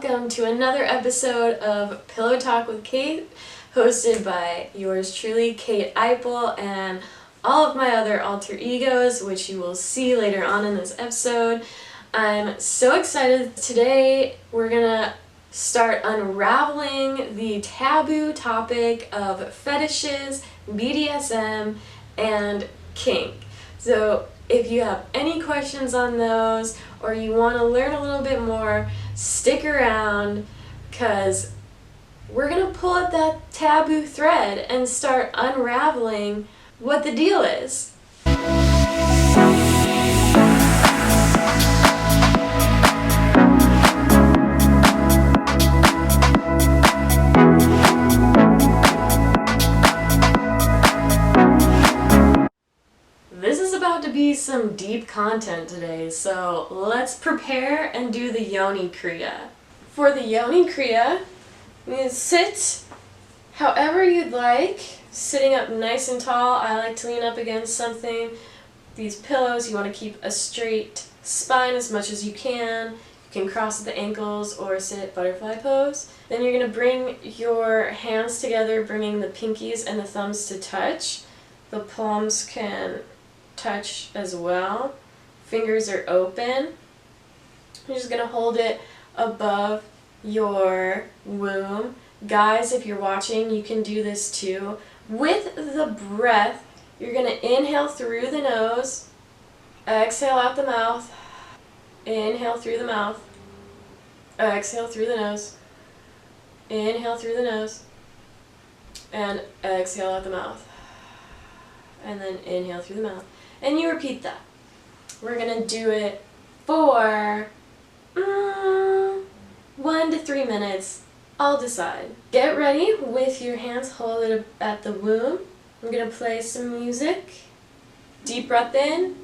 welcome to another episode of Pillow Talk with Kate, hosted by yours truly, Kate Eipel, and all of my other alter egos, which you will see later on in this episode. I'm so excited. Today we're gonna start unraveling the taboo topic of fetishes, BDSM, and kink. So if you have any questions on those or you want to learn a little bit more, stick around because we're going to pull at that taboo thread and start unraveling what the deal is. This is about to be some deep content today, so let's prepare and do the Yoni kriya. For the Yoni kriya, you sit however you'd like, sitting up nice and tall. I like to lean up against something. These pillows, you want to keep a straight spine as much as you can. You can cross at the ankles or sit butterfly pose. Then you're going to bring your hands together, bringing the pinkies and the thumbs to touch. The palms can touch as well. Fingers are open. You're just going to hold it above your womb. Guys, if you're watching, you can do this too. With the breath, you're going to inhale through the nose, exhale out the mouth, inhale through the mouth, exhale through the nose, inhale through the nose, and exhale out the mouth, and then inhale through the mouth. And you repeat that. We're going to do it for 1 to 3 minutes. I'll decide. Get ready with your hands, hold it at the womb. I'm going to play some music. Deep breath in.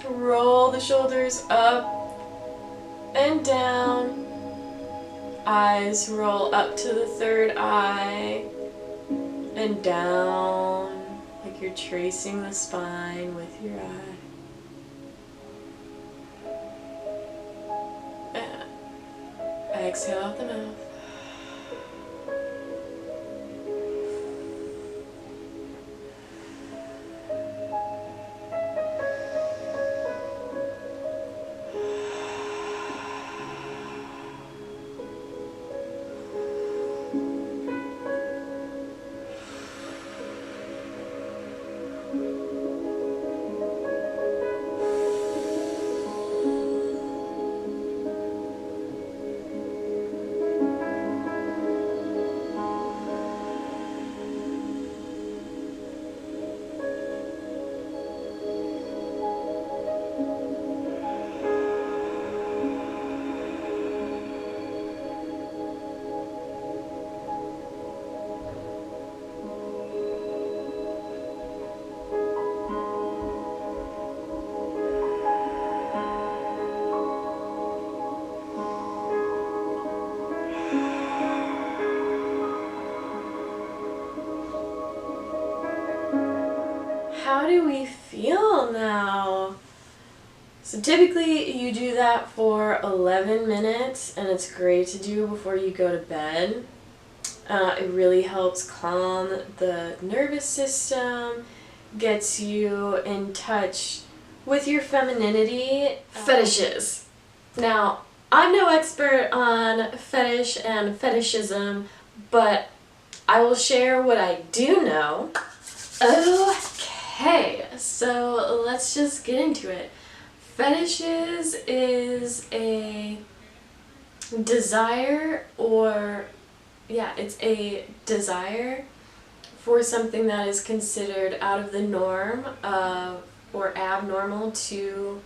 Roll the shoulders up and down. Eyes roll up to the third eye and down. Like you're tracing the spine with your eye. And exhale out the mouth. How do we feel now? So typically you do that for 11 minutes and it's great to do before you go to bed. It really helps calm the nervous system, gets you in touch with your femininity. Fetishes. Now, I'm no expert on fetish and fetishism, but I will share what I do know. Okay, so let's just get into it. Fetishes is a desire it's a desire for something that is considered out of the norm or abnormal to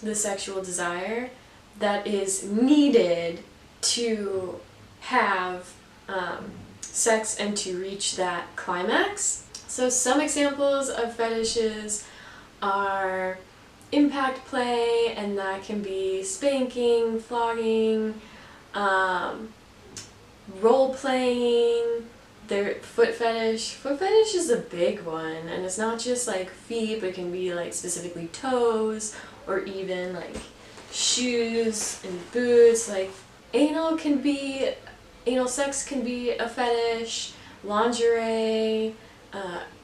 the sexual desire that is needed to have sex and to reach that climax. So some examples of fetishes are impact play, and that can be spanking, flogging, role playing, their foot fetish. Foot fetish is a big one, and it's not just like feet, but it can be like specifically toes or even like shoes and boots. Like anal sex can be a fetish, lingerie,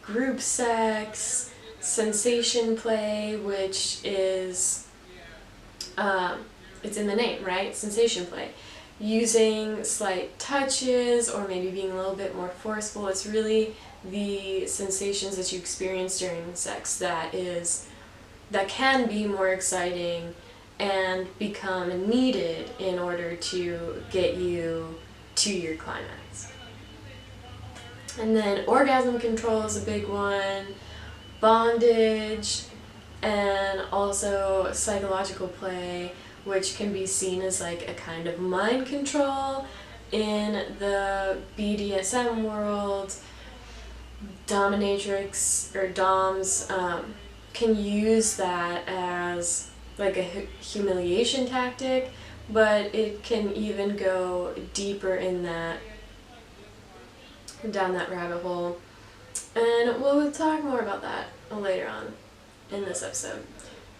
group sex, sensation play, which is, it's in the name, right? Sensation play. Using slight touches or maybe being a little bit more forceful. It's really the sensations that you experience during sex that can be more exciting and become needed in order to get you to your climax. And then orgasm control is a big one, bondage, and also psychological play, which can be seen as like a kind of mind control in the BDSM world. Dominatrix or doms can use that as like a humiliation tactic, but it can even go deeper in that, down that rabbit hole. And we'll talk more about that later on in this episode.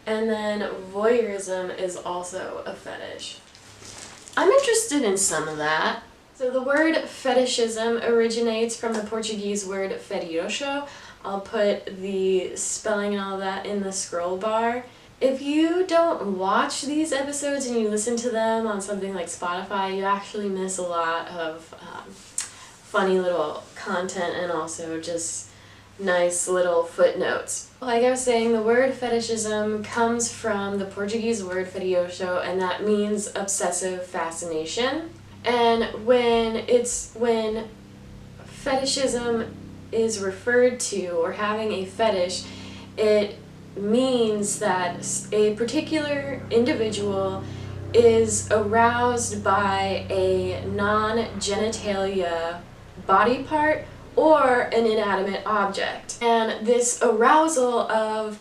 And then voyeurism is also a fetish. I'm interested in some of that. So the word fetishism originates from the Portuguese word fetiche. I'll put the spelling and all that in the scroll bar. If you don't watch these episodes and you listen to them on something like Spotify, you actually miss a lot of funny little content and also just nice little footnotes. Like I was saying, the word fetishism comes from the Portuguese word fetiche, and that means obsessive fascination. And when fetishism is referred to, or having a fetish, it means that a particular individual is aroused by a non-genitalia body part or an inanimate object. And this arousal of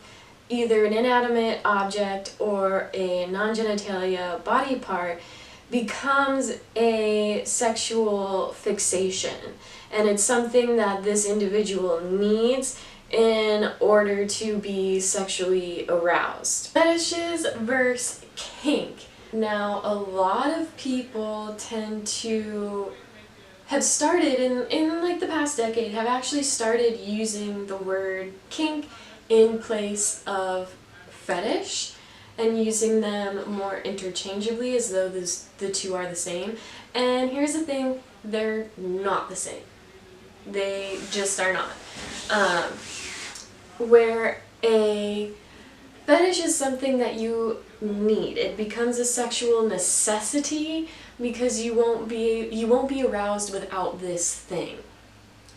either an inanimate object or a non-genitalia body part becomes a sexual fixation, and it's something that this individual needs in order to be sexually aroused. Fetishes versus kink. Now, a lot of people tend to have started in like the past decade, have actually started using the word kink in place of fetish and using them more interchangeably as though the two are the same. And here's the thing, they're not the same. They just are not. Where a fetish is something that you need. It becomes a sexual necessity because you won't be aroused without this thing.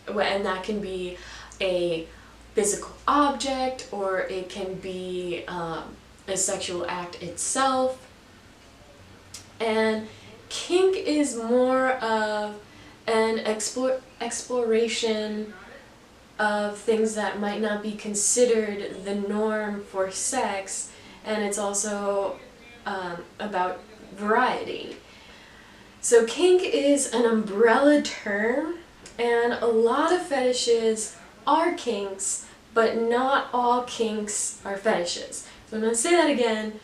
And that can be a physical object, or it can be a sexual act itself. And kink is more of an exploration of things that might not be considered the norm for sex, and it's also about variety. So kink is an umbrella term, and a lot of fetishes are kinks, but not all kinks are fetishes. So I'm going to say that again.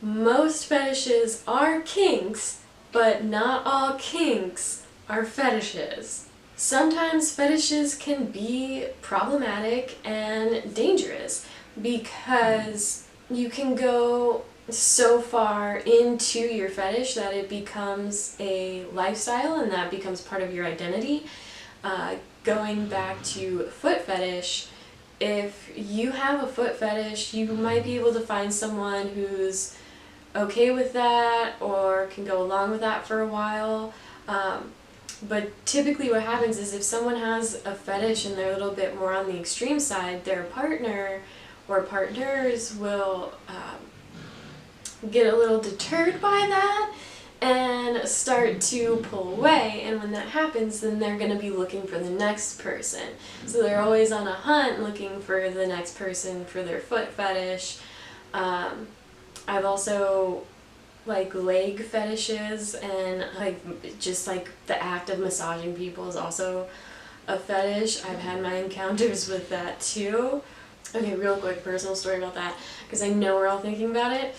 Most fetishes are kinks, but not all kinks are fetishes. Sometimes fetishes can be problematic and dangerous because you can go so far into your fetish that it becomes a lifestyle and that becomes part of your identity. Going back to foot fetish, if you have a foot fetish, you might be able to find someone who's okay with that or can go along with that for a while. But typically what happens is if someone has a fetish and they're a little bit more on the extreme side, their partner or partners will get a little deterred by that and start to pull away, and when that happens, then they're going to be looking for the next person. So they're always on a hunt looking for the next person for their foot fetish. I've also like leg fetishes, and like just like the act of massaging people is also a fetish. I've had my encounters with that too. Okay, real quick personal story about that, because I know we're all thinking about it.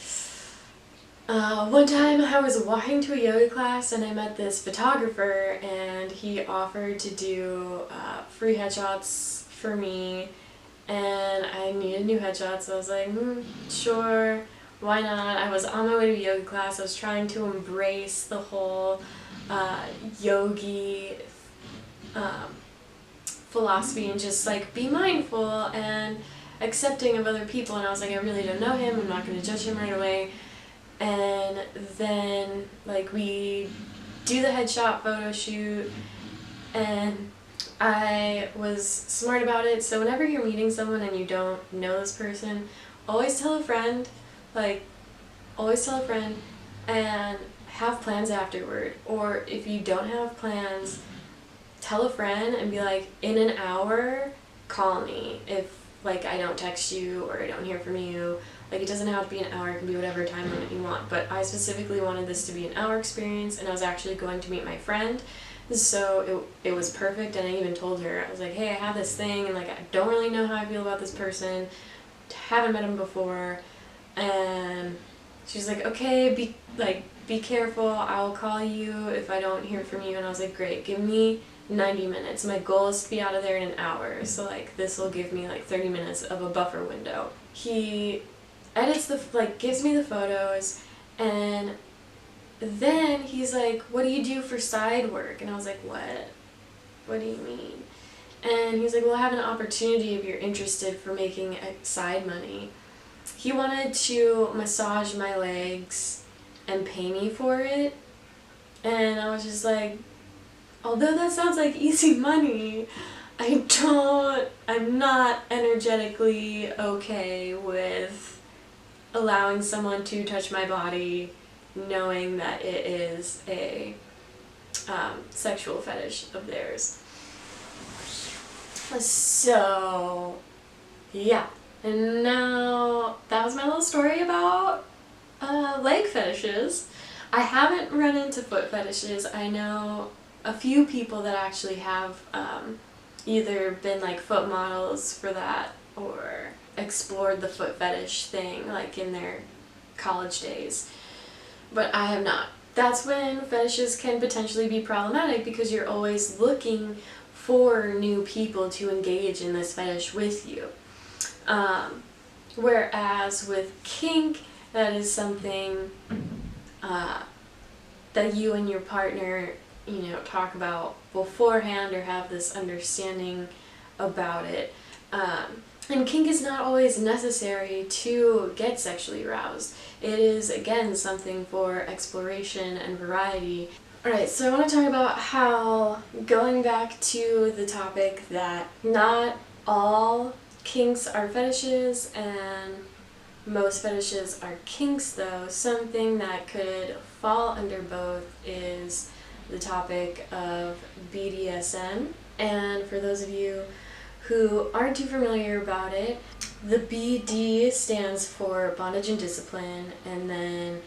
One time I was walking to a yoga class and I met this photographer, and he offered to do free headshots for me, and I needed new headshots, so I was like, sure, why not? I was on my way to a yoga class. I was trying to embrace the whole yogi philosophy and just like be mindful and accepting of other people, and I was like, I really don't know him, I'm not going to judge him right away. And then like we do the headshot photo shoot, and I was smart about it, so whenever you're meeting someone and you don't know this person, always tell a friend, like always tell a friend, and have plans afterward. Or if you don't have plans, tell a friend and be like, in an hour, call me if like I don't text you or I don't hear from you. Like, it doesn't have to be an hour, it can be whatever time limit you want, but I specifically wanted this to be an hour experience, and I was actually going to meet my friend, so it was perfect. And I even told her, I was like, hey, I have this thing, and like I don't really know how I feel about this person, haven't met him before, and she's like, okay, be careful, I'll call you if I don't hear from you. And I was like, great, give me 90 minutes. My goal is to be out of there in an hour, so like this will give me like 30 minutes of a buffer window. He edits gives me the photos, and then he's like, what do you do for side work? And I was like, what do you mean? And he's like, well, I have an opportunity if you're interested for making side money. He wanted to massage my legs and pay me for it, and I was just like, although that sounds like easy money, I'm not energetically okay with allowing someone to touch my body knowing that it is a sexual fetish of theirs. So yeah, and now that was my little story about leg fetishes. I haven't run into foot fetishes. I know a few people that actually have either been like foot models for that or explored the foot fetish thing like in their college days, but I have not. That's when fetishes can potentially be problematic, because you're always looking for new people to engage in this fetish with you. Whereas with kink, that is something that you and your partner, talk about beforehand or have this understanding about it. And kink is not always necessary to get sexually aroused. It is, again, something for exploration and variety. Alright, so I want to talk about how, going back to the topic that not all kinks are fetishes and most fetishes are kinks, though, something that could fall under both is the topic of BDSM. And for those of you who aren't too familiar about it, the BD stands for bondage and discipline, and then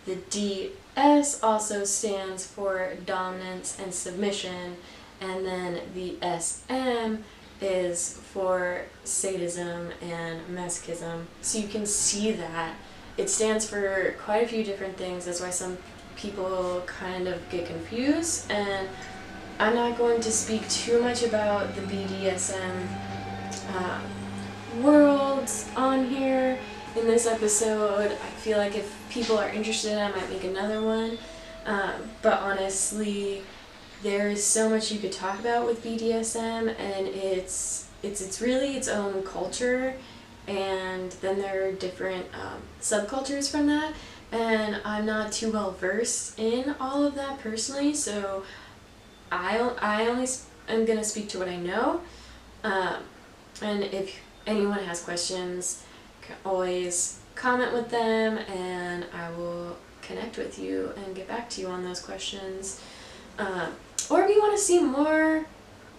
the DS also stands for dominance and submission, and then the SM is for sadism and masochism. So you can see that it stands for quite a few different things. That's why some people kind of get confused, and I'm not going to speak too much about the BDSM world on here in this episode. I feel like if people are interested, I might make another one, but honestly, there is so much you could talk about with BDSM, and it's really its own culture, and then there are different subcultures from that, and I'm not too well versed in all of that personally, so I only am going to speak to what I know, and if anyone has questions, you can always comment with them, and I will connect with you and get back to you on those questions. Or if you want to see more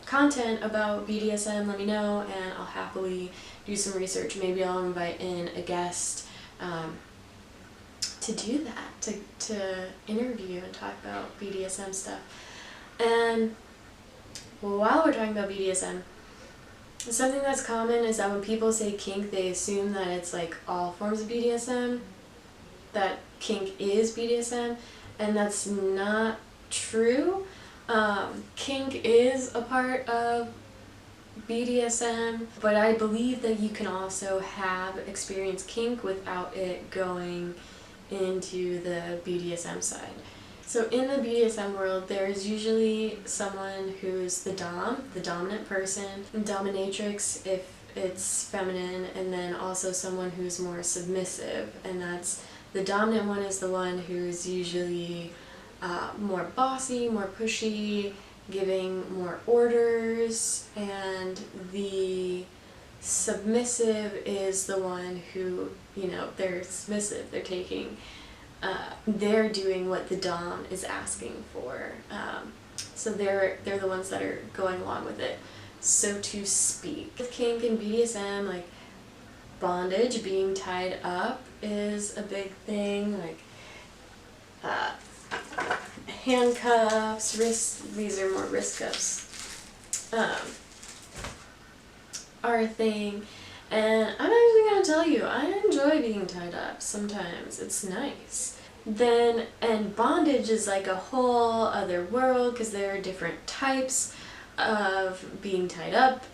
content about BDSM, let me know, and I'll happily do some research. Maybe I'll invite in a guest to do that, to interview and talk about BDSM stuff. And while we're talking about BDSM, something that's common is that when people say kink, they assume that it's like all forms of BDSM. that kink is BDSM, and that's not true. Kink is a part of BDSM, but I believe that you can also have experienced kink without it going into the BDSM side. So in the BDSM world, there's usually someone who's the dominant person, dominatrix if it's feminine, and then also someone who's more submissive, and that's the dominant one is the one who's usually more bossy, more pushy, giving more orders, and the submissive is the one who, you know, they're submissive, they're taking, they're doing what the dom is asking for, so they're the ones that are going along with it, so to speak. With kink and BDSM, like bondage, being tied up is a big thing, like handcuffs, these are more wrist cuffs, are a thing. And I'm actually gonna tell you, I enjoy being tied up sometimes. It's nice. Then, and bondage is like a whole other world because there are different types of being tied up.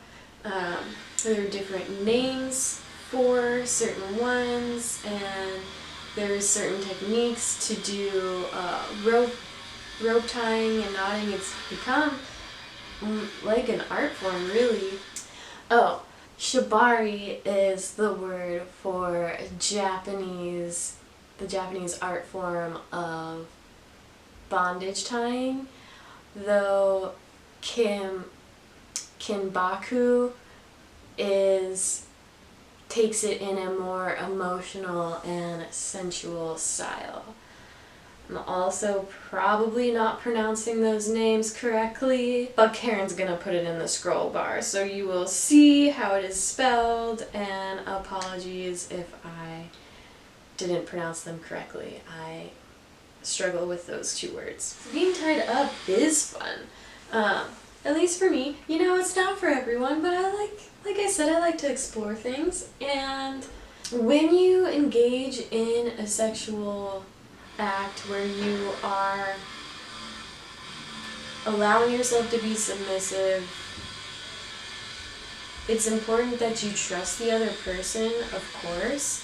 There are different names for certain ones, and there's certain techniques to do rope tying and knotting. It's become like an art form, really. Oh, shibari is the word for the Japanese art form of bondage tying, though kinbaku takes it in a more emotional and sensual style. I'm also probably not pronouncing those names correctly, but Karen's gonna put it in the scroll bar, so you will see how it is spelled, and apologies if I didn't pronounce them correctly. I struggle with those two words. Being tied up is fun, at least for me. You know, it's not for everyone, but like I said, I like to explore things, and when you engage in a sexual act where you are allowing yourself to be submissive, it's important that you trust the other person, of course.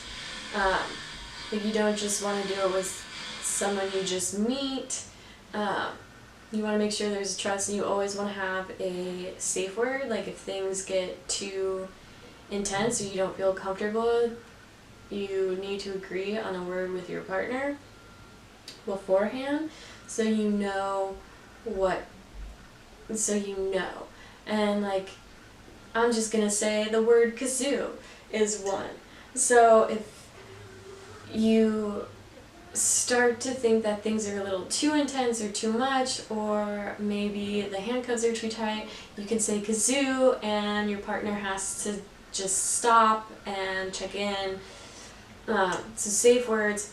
Like, you don't just want to do it with someone you just meet. You want to make sure there's trust, and you always want to have a safe word. Like, if things get too intense or you don't feel comfortable, you need to agree on a word with your partner beforehand, so you know. And like, I'm just gonna say the word kazoo is one. So if you start to think that things are a little too intense or too much, or maybe the handcuffs are too tight, you can say kazoo, and your partner has to just stop and check in. So safe words,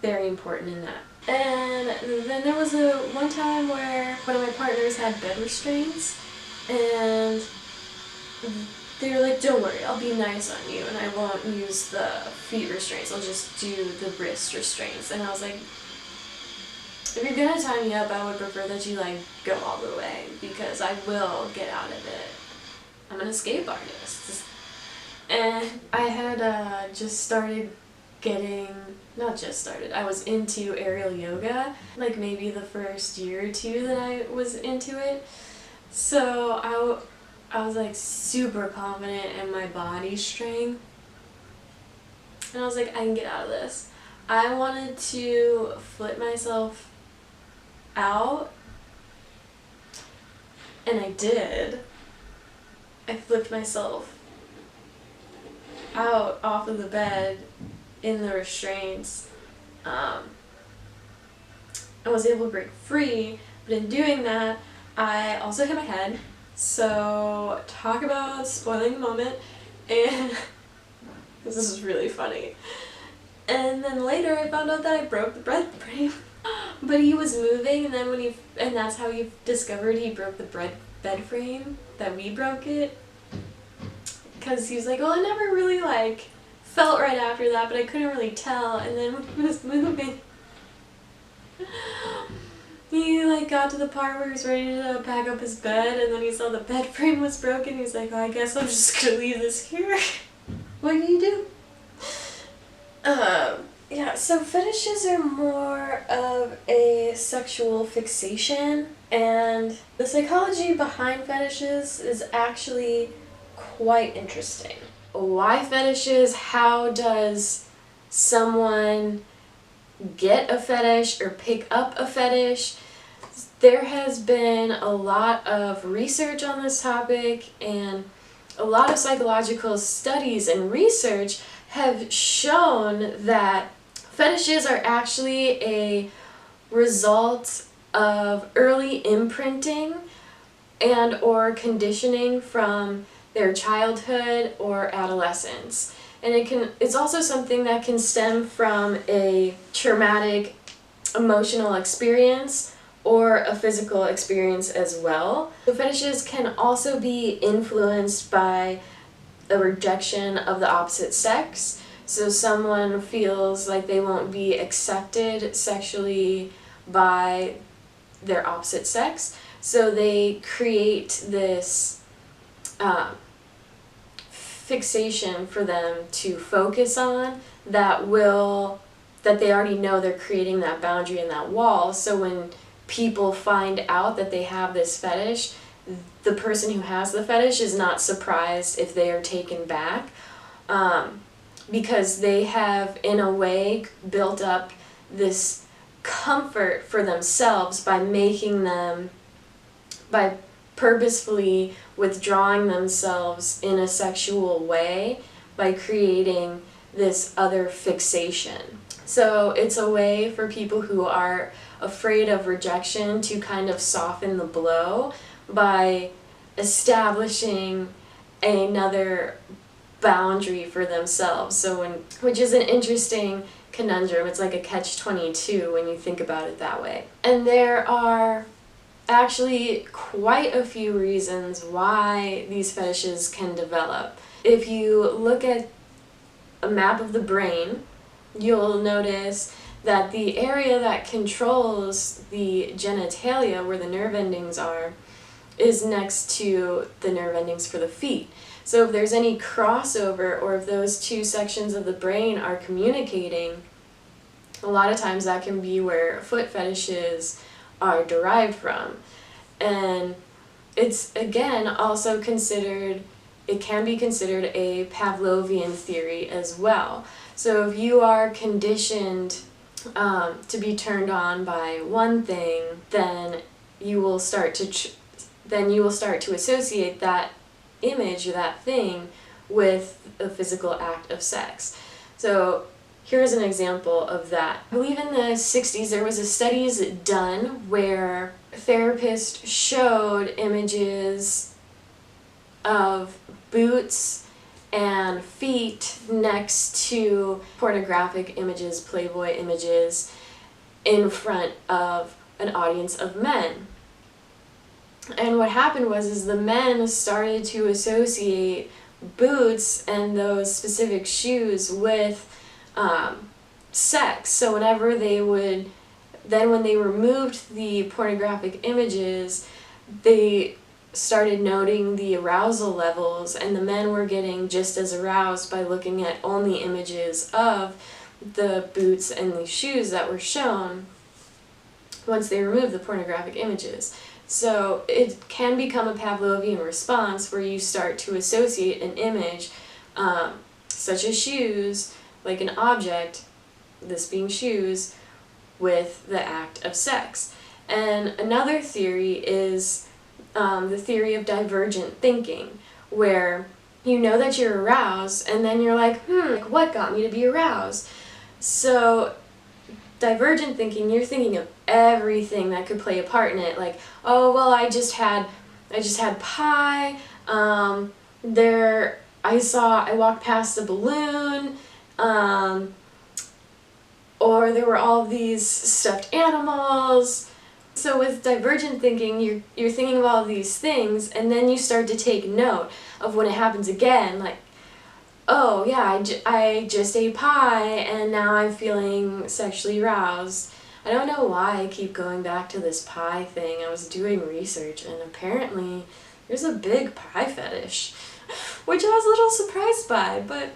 very important in that. And then there was one time where one of my partners had bed restraints, and they were like, don't worry, I'll be nice on you, and I won't use the feet restraints, I'll just do the wrist restraints. And I was like, if you're gonna tie me up, I would prefer that you like go all the way, because I will get out of it. I'm an escape artist. And I had just started I was into aerial yoga, like maybe the first year or two that I was into it. So I was like super confident in my body strength, and I was like, I can get out of this. I wanted to flip myself out, and I did. I flipped myself out off of the bed in the restraints. I was able to break free, but in doing that, I also hit my head. So talk about spoiling the moment, and this is really funny. And then later I found out that I broke the bed frame. But he was moving, and then and that's how he discovered he broke the bed frame, that we broke it. Because he was like, well, I never really like felt right after that, but I couldn't really tell. And then when he was moving, he like got to the part where he was ready to pack up his bed, and then he saw the bed frame was broken. He's like, oh, I guess I'm just gonna leave this here. What do you do? Yeah, so fetishes are more of a sexual fixation, and the psychology behind fetishes is actually quite interesting. Why fetishes? How does someone get a fetish or pick up a fetish? There has been a lot of research on this topic, and a lot of psychological studies and research have shown that fetishes are actually a result of early imprinting and or conditioning from their childhood or adolescence. And it's also something that can stem from a traumatic emotional experience or a physical experience as well. The fetishes can also be influenced by a rejection of the opposite sex. So someone feels like they won't be accepted sexually by their opposite sex, so they create this fixation for them to focus on that they already know they're creating that boundary and that wall. So when people find out that they have this fetish, the person who has the fetish is not surprised if they are taken back, because they have in a way built up this comfort for themselves by purposefully withdrawing themselves in a sexual way by creating this other fixation. So it's a way for people who are afraid of rejection to kind of soften the blow by establishing another boundary for themselves. Which is an interesting conundrum. It's like a catch-22 when you think about it that way. And there are actually quite a few reasons why these fetishes can develop. If you look at a map of the brain, you'll notice that the area that controls the genitalia, where the nerve endings are, is next to the nerve endings for the feet. So if there's any crossover, or if those two sections of the brain are communicating, a lot of times that can be where foot fetishes are derived from. And it's again also it can be considered a Pavlovian theory as well. So if you are conditioned to be turned on by one thing, then you will start to associate that image or that thing with a physical act of sex. So here's an example of that. I believe in the 60s there was a studies done where therapists showed images of boots and feet next to pornographic images, Playboy images, in front of an audience of men. And what happened was the men started to associate boots and those specific shoes with sex. So when they removed the pornographic images, they started noting the arousal levels, and the men were getting just as aroused by looking at only images of the boots and the shoes that were shown once they removed the pornographic images. So it can become a Pavlovian response where you start to associate an image, such as shoes, like an object, this being shoes, with the act of sex. And another theory is the theory of divergent thinking, where you know that you're aroused, and then you're like, what got me to be aroused? So divergent thinking, you're thinking of everything that could play a part in it, like, oh well, I just had pie, I walked past a balloon, or there were all these stuffed animals. So with divergent thinking, you're thinking of all these things, and then you start to take note of when it happens again, like, oh yeah, I just ate pie and now I'm feeling sexually aroused. I don't know why I keep going back to this pie thing. I was doing research and apparently there's a big pie fetish, which I was a little surprised by, but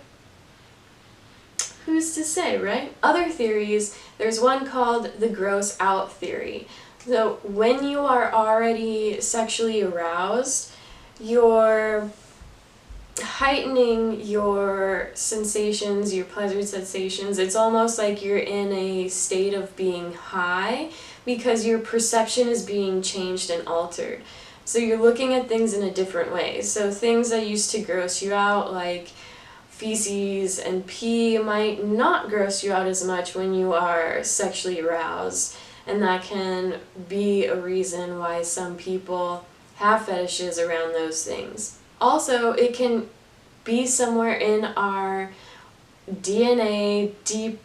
who's to say, right? Other theories, there's one called the gross out theory. So when you are already sexually aroused, you're heightening your sensations, your pleasure sensations. It's almost like you're in a state of being high because your perception is being changed and altered. So you're looking at things in a different way. So things that used to gross you out, like feces and pee, might not gross you out as much when you are sexually aroused. And that can be a reason why some people have fetishes around those things. Also, it can be somewhere in our DNA, deep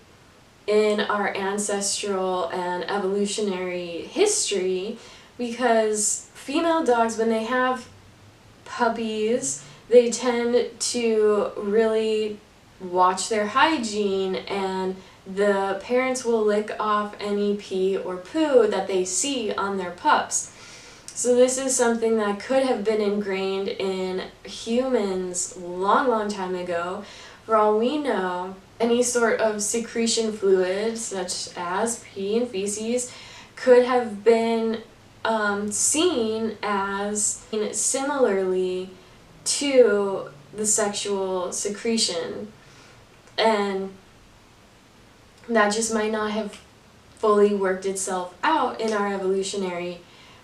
in our ancestral and evolutionary history, because female dogs, when they have puppies, they tend to really watch their hygiene, and the parents will lick off any pee or poo that they see on their pups. So this is something that could have been ingrained in humans long time ago. For all we know, any sort of secretion fluid, such as pee and feces, could have been seen as similarly to the sexual secretion, and that just might not have fully worked itself out in our evolutionary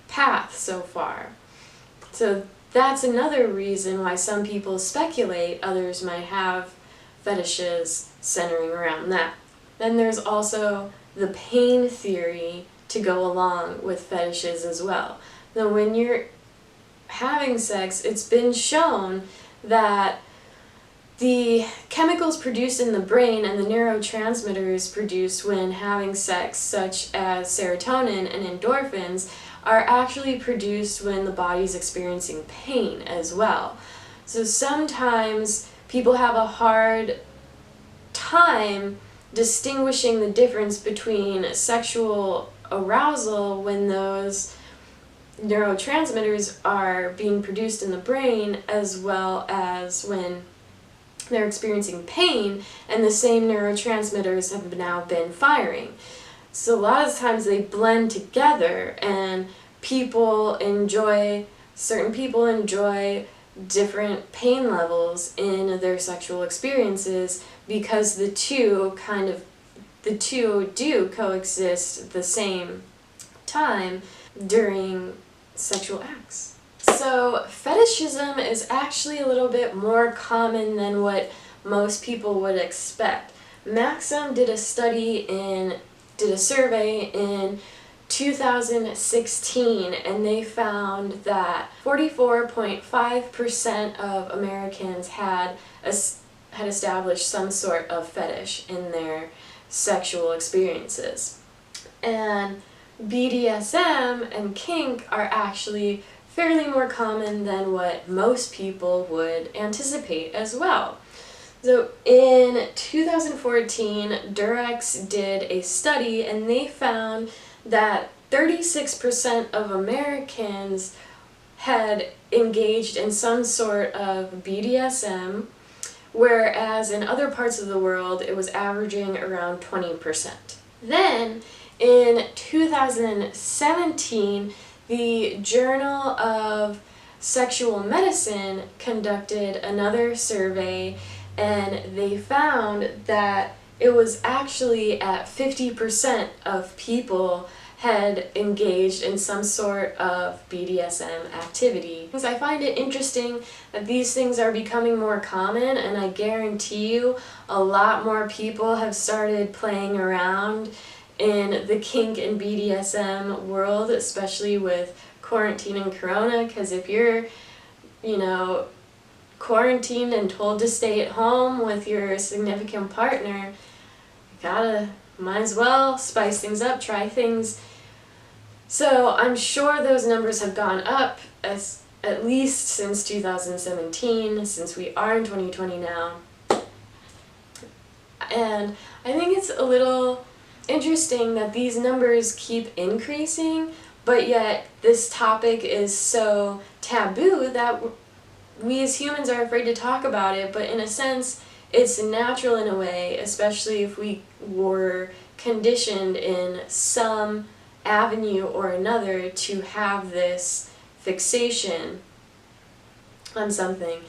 path so far. So that's another reason why some people speculate others might have fetishes centering around that. Then there's also the pain theory to go along with fetishes as well. Now when you're having sex, it's been shown that the chemicals produced in the brain and the neurotransmitters produced when having sex, such as serotonin and endorphins, are actually produced when the body's experiencing pain as well. So sometimes people have a hard time distinguishing the difference between sexual arousal when those neurotransmitters are being produced in the brain, as well as when they're experiencing pain and the same neurotransmitters have now been firing. So a lot of times they blend together, and certain people enjoy different pain levels in their sexual experiences because the two do coexist at the same time during sexual acts. So fetishism is actually a little bit more common than what most people would expect. Maxim did a survey in 2016, and they found that 44.5% of Americans had established some sort of fetish in their sexual experiences. And BDSM and kink are actually fairly more common than what most people would anticipate as well. So in 2014, Durex did a study, and they found that 36% of Americans had engaged in some sort of BDSM, whereas in other parts of the world it was averaging around 20%. Then in 2017, the Journal of Sexual Medicine conducted another survey, and they found that it was actually at 50% of people had engaged in some sort of BDSM activity. Because I find it interesting that these things are becoming more common, and I guarantee you a lot more people have started playing around in the kink and BDSM world, especially with quarantine and corona, because if you're, quarantined and told to stay at home with your significant partner, might as well spice things up, try things. So I'm sure those numbers have gone up at least since 2017, since we are in 2020 now. and I think it's a little interesting that these numbers keep increasing, but yet this topic is so taboo that we as humans are afraid to talk about it, but in a sense it's natural in a way, especially if we were conditioned in some avenue or another to have this fixation on something.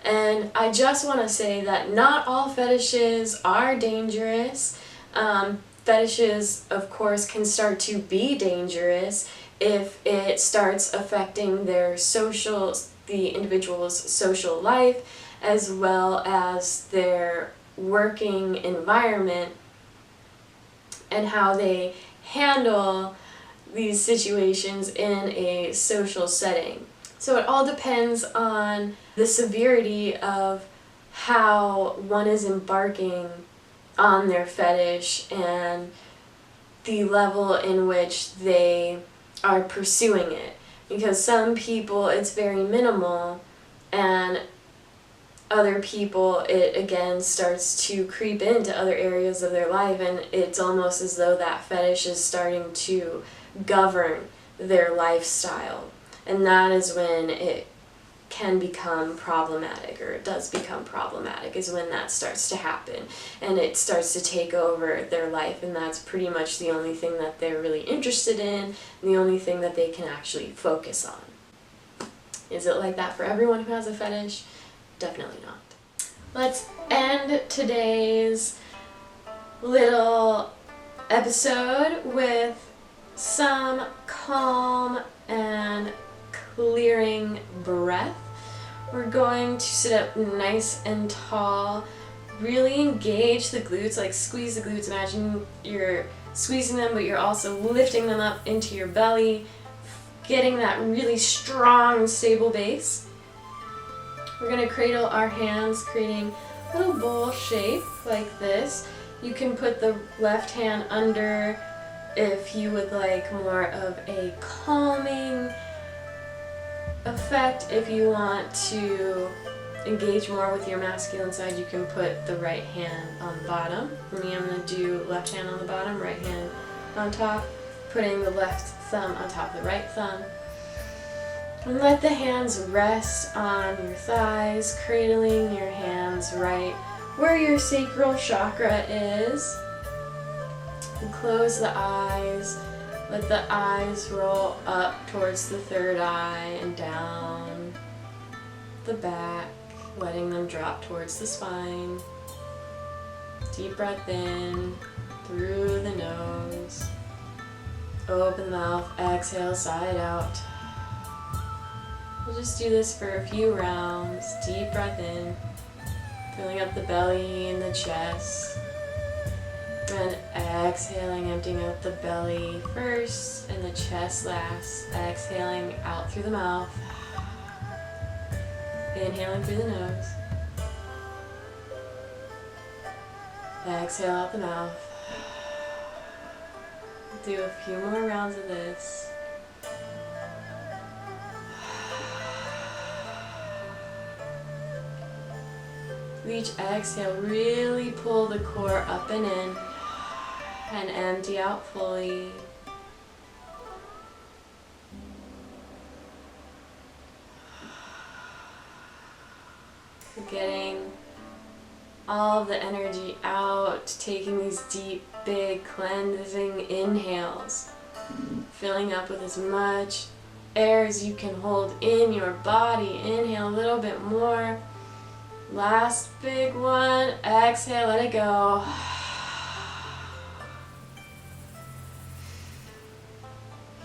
And I just want to say that not all fetishes are dangerous. Fetishes, of course, can start to be dangerous if it starts affecting the individual's social life, as well as their working environment and how they handle these situations in a social setting. So it all depends on the severity of how one is embarking on their fetish and the level in which they are pursuing it. Because some people it's very minimal, and other people it again starts to creep into other areas of their life, and it's almost as though that fetish is starting to govern their lifestyle. And that is when it can become problematic, or it does become problematic, is when that starts to happen and it starts to take over their life, and that's pretty much the only thing that they're really interested in, and the only thing that they can actually focus on. Is it like that for everyone who has a fetish? Definitely not. Let's end today's little episode with some calm and clearing breath. We're going to sit up nice and tall, really engage the glutes, like squeeze the glutes. Imagine you're squeezing them, but you're also lifting them up into your belly, getting that really strong, stable base. We're going to cradle our hands, creating a little bowl shape like this. You can put the left hand under if you would like more of a calming effect. If you want to engage more with your masculine side, you can put the right hand on the bottom. For me, I'm going to do left hand on the bottom, right hand on top, putting the left thumb on top of the right thumb. And let the hands rest on your thighs, cradling your hands right where your sacral chakra is. And close the eyes. Let the eyes roll up towards the third eye and down the back, letting them drop towards the spine. Deep breath in through the nose. Open the mouth, exhale, side out. We'll just do this for a few rounds. Deep breath in, filling up the belly and the chest. And exhaling, emptying out the belly first and the chest last. Exhaling out through the mouth. Inhaling through the nose. Exhale out the mouth. Do a few more rounds of this. With each exhale, really pull the core up and in. And empty out fully. Getting all the energy out, taking these deep, big, cleansing inhales. Filling up with as much air as you can hold in your body. Inhale a little bit more. Last big one. Exhale, let it go.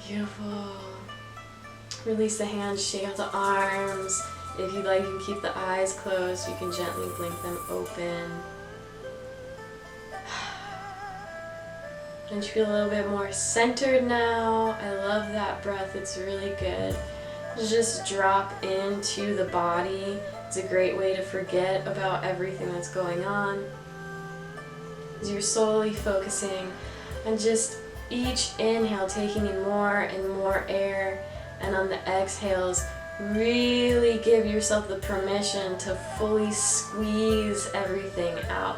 Beautiful. Release the hands, shake out the arms. If you'd like, you can keep the eyes closed. You can gently blink them open. Don't you feel a little bit more centered now? I love that breath. It's really good. Just drop into the body. It's a great way to forget about everything that's going on. As you're solely focusing on just each inhale, taking in more and more air, and on the exhales, really give yourself the permission to fully squeeze everything out.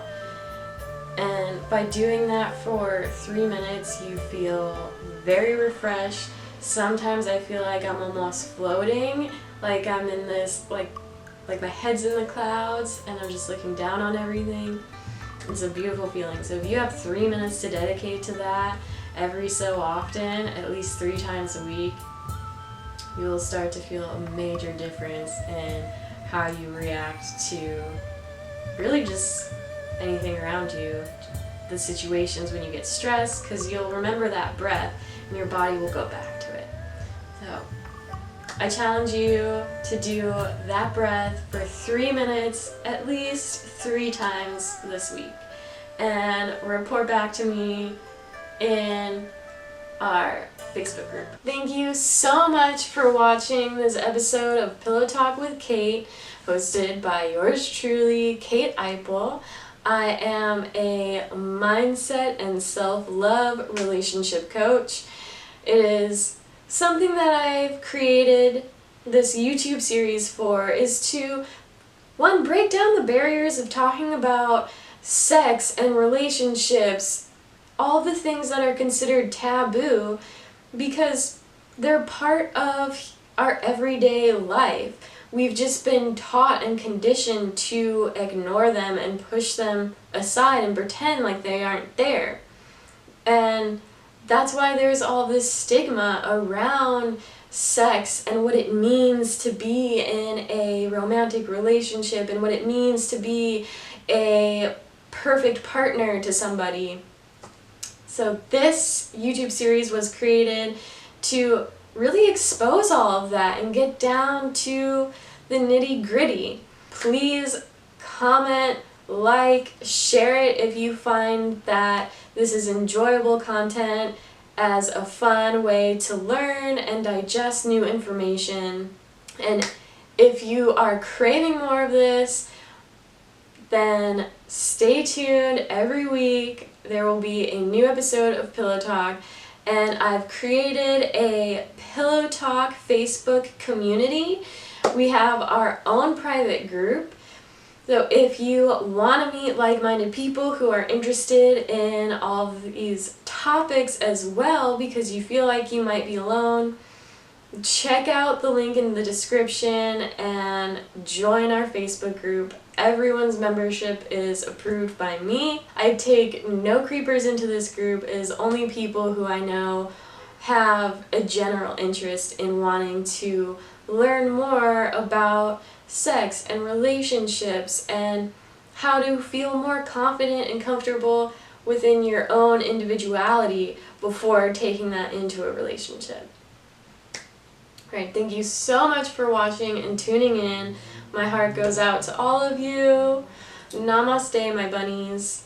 And by doing that for 3 minutes, you feel very refreshed. Sometimes I feel like I'm almost floating, like I'm in this, like my head's in the clouds and I'm just looking down on everything. It's a beautiful feeling. So if you have 3 minutes to dedicate to that every so often, at least 3 times a week, you will start to feel a major difference in how you react to really just anything around you, the situations when you get stressed, because you'll remember that breath and your body will go back to it. So I challenge you to do that breath for 3 minutes at least 3 times this week, and report back to me in our Facebook group. Thank you so much for watching this episode of Pillow Talk with Kate, hosted by yours truly, Kate Eipel. I am a mindset and self-love relationship coach. It is something that I've created this YouTube series for, is to, one, break down the barriers of talking about sex and relationships, all the things that are considered taboo, because they're part of our everyday life. We've just been taught and conditioned to ignore them and push them aside and pretend like they aren't there. And that's why there's all this stigma around sex and what it means to be in a romantic relationship and what it means to be a perfect partner to somebody. So this YouTube series was created to really expose all of that and get down to the nitty-gritty. Please comment, like, share it if you find that this is enjoyable content, as a fun way to learn and digest new information. And if you are craving more of this, then stay tuned. Every week there will be a new episode of Pillow Talk, and I've created a Pillow Talk Facebook community. We have our own private group. So if you want to meet like-minded people who are interested in all of these topics as well, because you feel like you might be alone, check out the link in the description and join our Facebook group. Everyone's membership is approved by me. I take no creepers into this group. It is only people who I know have a general interest in wanting to learn more about sex and relationships and how to feel more confident and comfortable within your own individuality before taking that into a relationship. Alright, thank you so much for watching and tuning in. My heart goes out to all of you. Namaste, my bunnies.